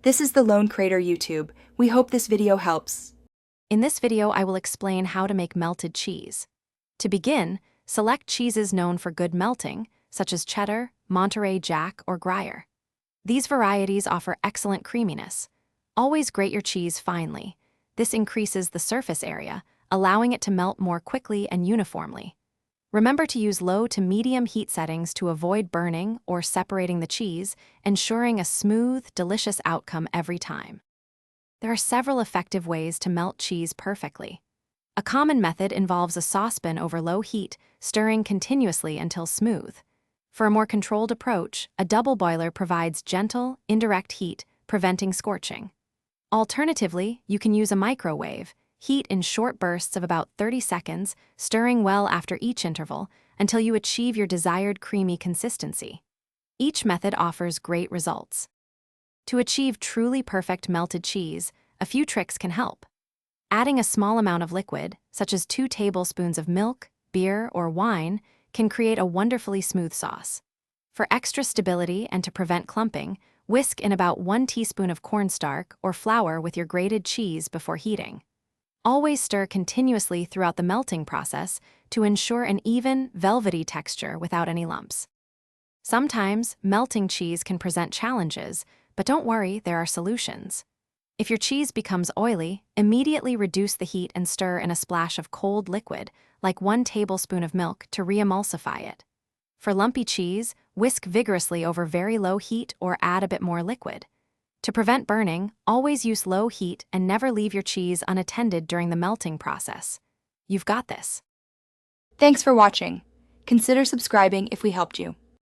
This is the Lone Crater YouTube. We hope this video helps. In this video, I will explain how to make melted cheese. To begin, select cheeses known for good melting, such as cheddar, Monterey Jack, or Gruyere. These varieties offer excellent creaminess. Always grate your cheese finely. This increases the surface area, allowing it to melt more quickly and uniformly. Remember to use low to medium heat settings to avoid burning or separating the cheese, ensuring a smooth, delicious outcome every time. There are several effective ways to melt cheese perfectly. A common method involves a saucepan over low heat, stirring continuously until smooth. For a more controlled approach, a double boiler provides gentle, indirect heat, preventing scorching. Alternatively, you can use a microwave. Heat in short bursts of about 30 seconds, stirring well after each interval, until you achieve your desired creamy consistency. Each method offers great results. To achieve truly perfect melted cheese, a few tricks can help. Adding a small amount of liquid, such as 2 tablespoons of milk, beer, or wine, can create a wonderfully smooth sauce. For extra stability and to prevent clumping, whisk in about 1 teaspoon of cornstarch or flour with your grated cheese before heating. Always stir continuously throughout the melting process to ensure an even, velvety texture without any lumps. Sometimes, melting cheese can present challenges, but don't worry, there are solutions. If your cheese becomes oily, immediately reduce the heat and stir in a splash of cold liquid, like 1 tablespoon of milk, to re-emulsify it. For lumpy cheese, whisk vigorously over very low heat or add a bit more liquid. To prevent burning, always use low heat and never leave your cheese unattended during the melting process. You've got this. Thanks for watching. Consider subscribing if we helped you.